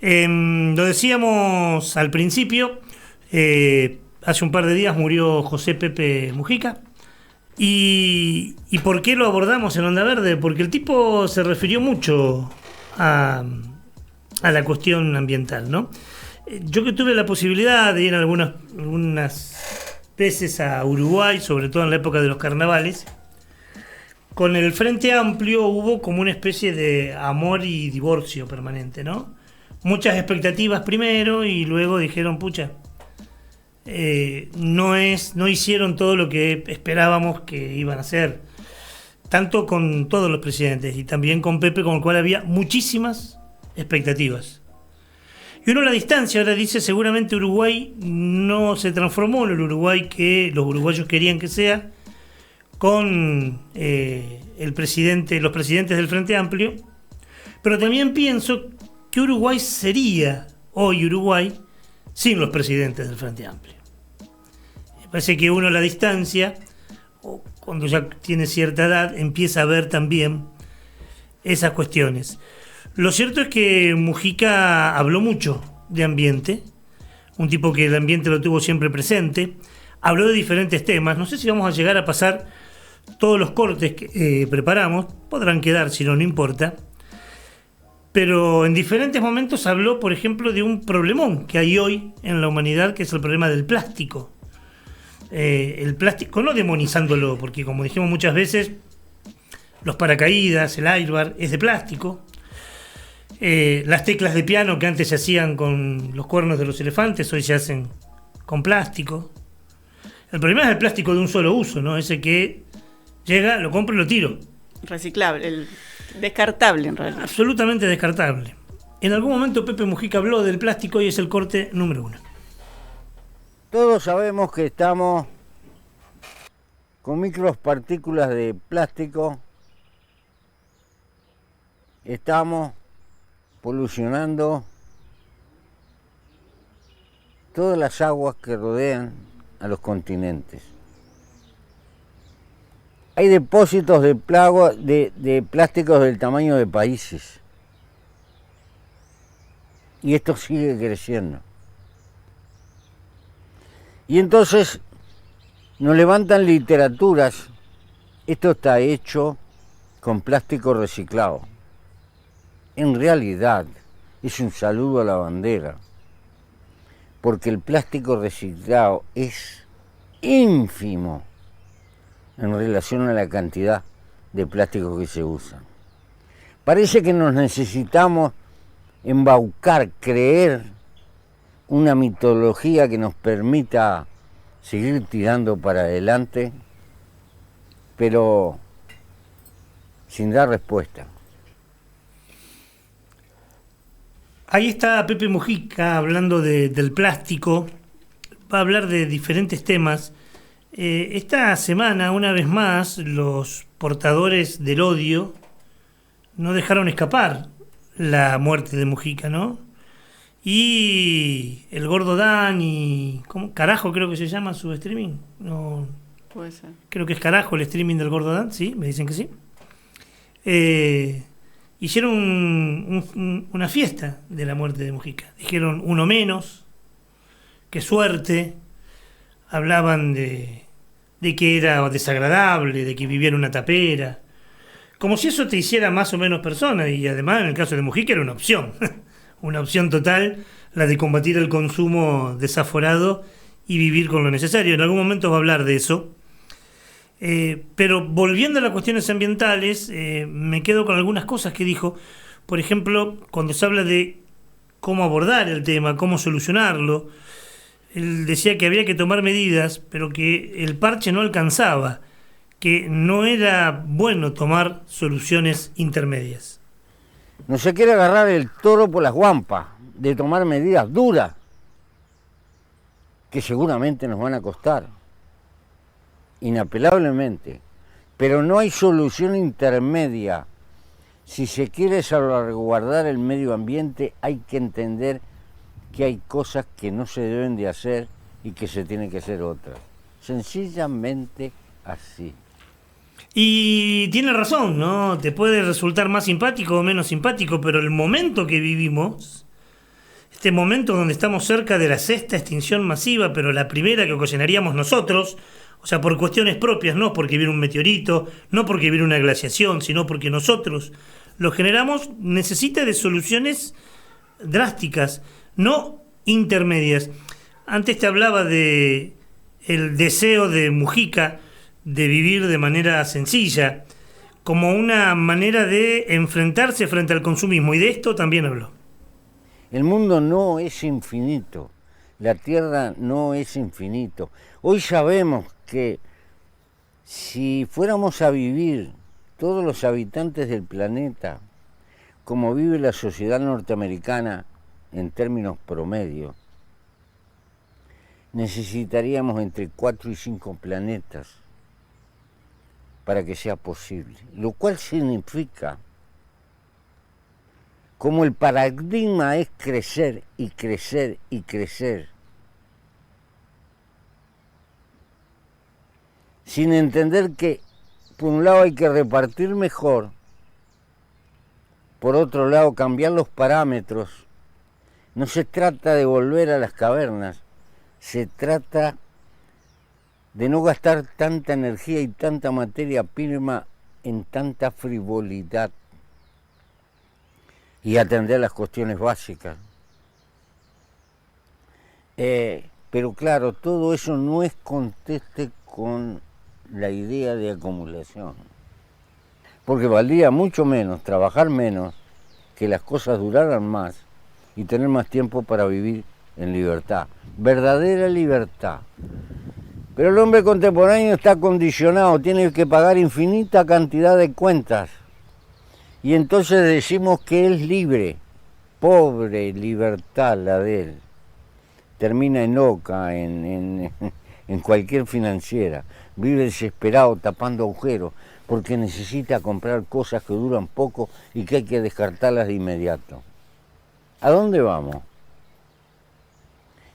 Lo decíamos al principio, hace un par de días murió José Pepe Mujica. ¿Y por qué lo abordamos en Onda Verde? Porque el tipo se refirió mucho a la cuestión ambiental, ¿no? Yo que tuve la posibilidad de ir algunas veces a Uruguay, sobre todo en la época de los carnavales, con el Frente Amplio hubo como una especie de amor y divorcio permanente, ¿no? Muchas expectativas primero y luego dijeron, pucha, no hicieron todo lo que esperábamos que iban a hacer, tanto con todos los presidentes y también con Pepe, con el cual había muchísimas expectativas. Y uno a la distancia ahora dice, seguramente Uruguay no se transformó en el Uruguay que los uruguayos querían que sea, con los presidentes del Frente Amplio, pero también pienso que Uruguay sería hoy Uruguay sin los presidentes del Frente Amplio. Me parece que uno a la distancia, o cuando ya tiene cierta edad, empieza a ver también esas cuestiones. Lo cierto es que Mujica habló mucho de ambiente, un tipo que el ambiente lo tuvo siempre presente, habló de diferentes temas. No sé si vamos a llegar a pasar todos los cortes que preparamos, podrán quedar si no, no importa. Pero en diferentes momentos habló, por ejemplo, de un problemón que hay hoy en la humanidad, que es el problema del plástico. El plástico, no demonizándolo, porque como dijimos muchas veces, los paracaídas, el airbag, es de plástico. Las teclas de piano que antes se hacían con los cuernos de los elefantes, hoy se hacen con plástico. El problema es el plástico de un solo uso, ¿no? Ese que llega, lo compro y lo tiro. Reciclable, descartable en realidad. Absolutamente descartable. En algún momento Pepe Mujica habló del plástico y es el corte número 1. Todos sabemos que estamos con micropartículas de plástico, estamos polucionando todas las aguas que rodean a los continentes. Hay depósitos de plásticos del tamaño de países. Y esto sigue creciendo. Y entonces nos levantan literaturas. Esto está hecho con plástico reciclado. En realidad es un saludo a la bandera. Porque el plástico reciclado es ínfimo en relación a la cantidad de plástico que se usa. Parece que nos necesitamos embaucar, creer una mitología que nos permita seguir tirando para adelante, pero sin dar respuesta. Ahí está Pepe Mujica hablando del plástico, va a hablar de diferentes temas. Esta semana, una vez más, los portadores del odio no dejaron escapar la muerte de Mujica, ¿no? Y el Gordo Dan y... ¿cómo? Carajo creo que se llama su streaming. No, Puede ser. creo que es Carajo el streaming del Gordo Dan, sí, me dicen que sí. Hicieron una fiesta de la muerte de Mujica. Dijeron uno menos, qué suerte. Hablaban de que era desagradable, de que vivía en una tapera. Como si eso te hiciera más o menos persona. Y además, en el caso de Mujica, era una opción. Una opción total, la de combatir el consumo desaforado y vivir con lo necesario. En algún momento va a hablar de eso. Pero volviendo a las cuestiones ambientales, me quedo con algunas cosas que dijo. Por ejemplo, cuando se habla de cómo abordar el tema, cómo solucionarlo, él decía que había que tomar medidas, pero que el parche no alcanzaba, que no era bueno tomar soluciones intermedias. No se quiere agarrar el toro por las guampas, de tomar medidas duras, que seguramente nos van a costar, inapelablemente, pero no hay solución intermedia. Si se quiere salvaguardar el medio ambiente, hay que entender que hay cosas que no se deben de hacer y que se tienen que hacer otras. Sencillamente así. Y tiene razón, ¿no? Te puede resultar más simpático o menos simpático, pero el momento que vivimos este momento donde estamos cerca de la sexta extinción masiva, pero la primera que ocasionaríamos nosotros, o sea, por cuestiones propias, no porque viene un meteorito, no porque viene una glaciación, sino porque nosotros lo generamos, necesita de soluciones drásticas, no intermedias. Antes te hablaba de el deseo de Mujica de vivir de manera sencilla, como una manera de enfrentarse frente al consumismo, y de esto también habló. El mundo no es infinito, la Tierra no es infinito. Hoy sabemos que si fuéramos a vivir todos los habitantes del planeta como vive la sociedad norteamericana en términos promedio, necesitaríamos entre 4 y 5 planetas para que sea posible, lo cual significa, como el paradigma es crecer y crecer y crecer, sin entender que por un lado hay que repartir mejor, por otro lado cambiar los parámetros. No se trata de volver a las cavernas, se trata de no gastar tanta energía y tanta materia prima en tanta frivolidad y atender las cuestiones básicas. Pero claro, todo eso no es conteste con la idea de acumulación, porque valdría mucho menos, trabajar menos, que las cosas duraran más y tener más tiempo para vivir en libertad, verdadera libertad. Pero el hombre contemporáneo está condicionado, tiene que pagar infinita cantidad de cuentas. Y entonces decimos que es libre. Pobre libertad la de él. Termina en OCA, en cualquier financiera. Vive desesperado, tapando agujeros, porque necesita comprar cosas que duran poco y que hay que descartarlas de inmediato. ¿A dónde vamos?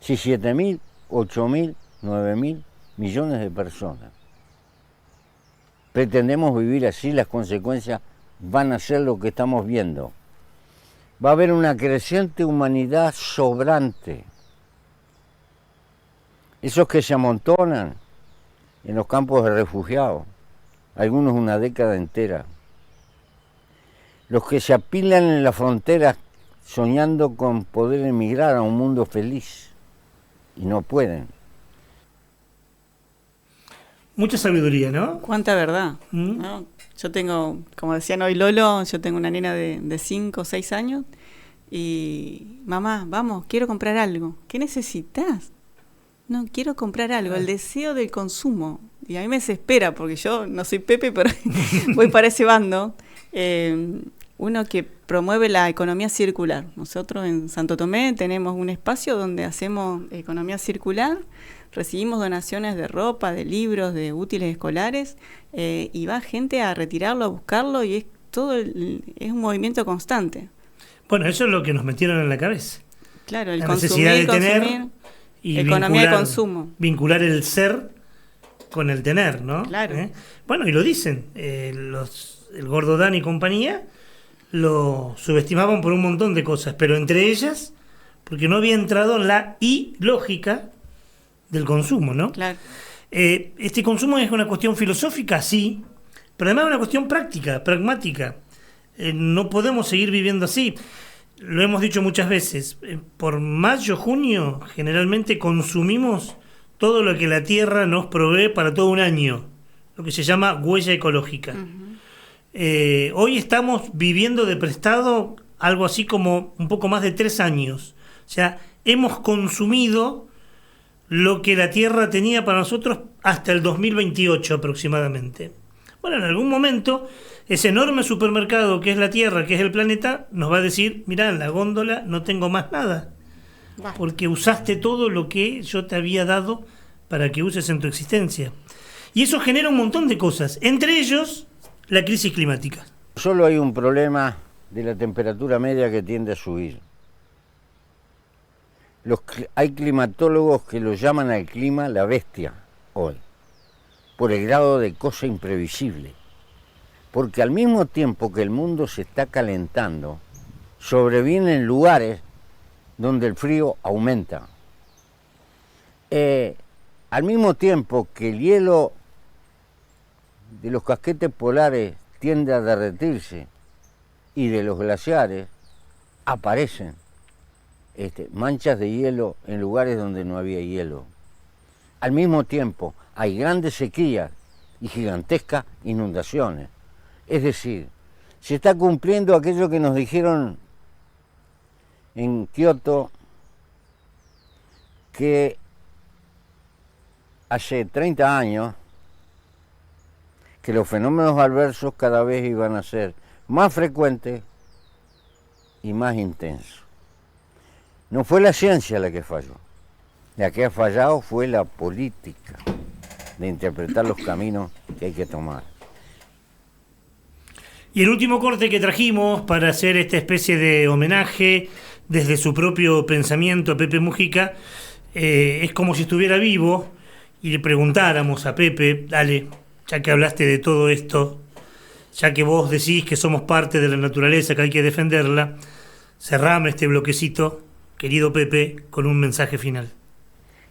Si 7.000, 8.000, 9.000 millones de personas pretendemos vivir así, las consecuencias van a ser lo que estamos viendo. Va a haber una creciente humanidad sobrante. Esos que se amontonan en los campos de refugiados, algunos una década entera. Los que se apilan en las fronteras soñando con poder emigrar a un mundo feliz y no pueden. Mucha sabiduría, ¿no? Cuánta verdad, ¿no? Yo tengo, como decían hoy Lolo, yo tengo una nena de 5 o 6 años y mamá, vamos, quiero comprar algo. ¿Qué necesitas? No, quiero comprar algo, el deseo del consumo. Y a mí me desespera porque yo no soy Pepe, pero voy para ese bando. Uno que promueve la economía circular. Nosotros en Santo Tomé tenemos un espacio donde hacemos economía circular. Recibimos donaciones de ropa, de libros, de útiles escolares, y va gente a retirarlo, a buscarlo, y es es un movimiento constante. Bueno, eso es lo que nos metieron en la cabeza. Claro, el la consumir, necesidad de tener y economía de consumo. Vincular el ser con el tener, ¿no? Claro. Bueno, y lo dicen, el Gordo Dan y compañía lo subestimaban por un montón de cosas, pero entre ellas, porque no había entrado en la ilógica del consumo, ¿no? Claro. Este consumo es una cuestión filosófica, sí, pero además es una cuestión práctica, pragmática. No podemos seguir viviendo así. Lo hemos dicho muchas veces. Por mayo, junio, generalmente consumimos todo lo que la Tierra nos provee para todo un año, lo que se llama huella ecológica. Uh-huh. Hoy estamos viviendo de prestado algo así como un poco más de 3 años. O sea, hemos consumido lo que la Tierra tenía para nosotros hasta el 2028 aproximadamente. Bueno, en algún momento ese enorme supermercado que es la Tierra, que es el planeta, nos va a decir, mirá, en la góndola no tengo más nada, porque usaste todo lo que yo te había dado para que uses en tu existencia. Y eso genera un montón de cosas, entre ellos la crisis climática. Solo hay un problema de la temperatura media que tiende a subir. Hay climatólogos que lo llaman al clima la bestia hoy, por el grado de cosa imprevisible. Porque al mismo tiempo que el mundo se está calentando, sobrevienen lugares donde el frío aumenta. Al mismo tiempo que el hielo de los casquetes polares tiende a derretirse y de los glaciares aparecen manchas de hielo en lugares donde no había hielo. Al mismo tiempo hay grandes sequías y gigantescas inundaciones. Es decir, se está cumpliendo aquello que nos dijeron en Kioto, que hace 30 años que los fenómenos adversos cada vez iban a ser más frecuentes y más intensos. No fue la ciencia la que falló. La que ha fallado fue la política de interpretar los caminos que hay que tomar. Y el último corte que trajimos para hacer esta especie de homenaje desde su propio pensamiento a Pepe Mujica, es como si estuviera vivo y le preguntáramos a Pepe, dale, ya que hablaste de todo esto, ya que vos decís que somos parte de la naturaleza, que hay que defenderla, cerrame este bloquecito, querido Pepe, con un mensaje final.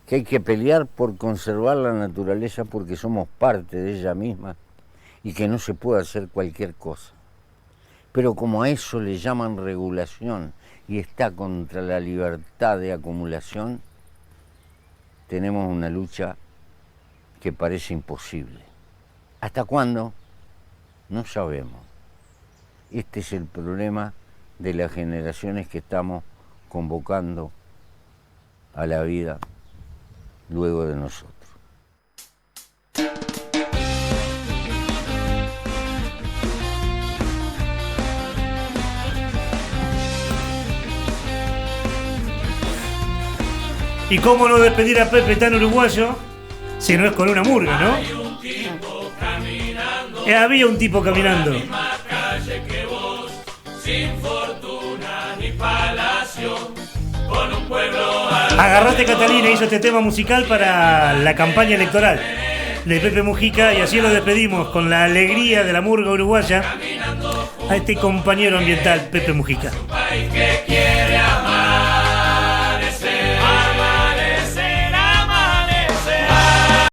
Que hay que pelear por conservar la naturaleza porque somos parte de ella misma y que no se puede hacer cualquier cosa. Pero como a eso le llaman regulación y está contra la libertad de acumulación, tenemos una lucha que parece imposible. ¿Hasta cuándo? No sabemos. Este es el problema de las generaciones que estamos convocando a la vida luego de nosotros. Y cómo no despedir a Pepe tan uruguayo si no es con una murga, ¿no? Había un tipo caminando. Agarrate Catalina hizo este tema musical para la campaña electoral de Pepe Mujica y así lo despedimos con la alegría de la murga uruguaya a este compañero ambiental Pepe Mujica.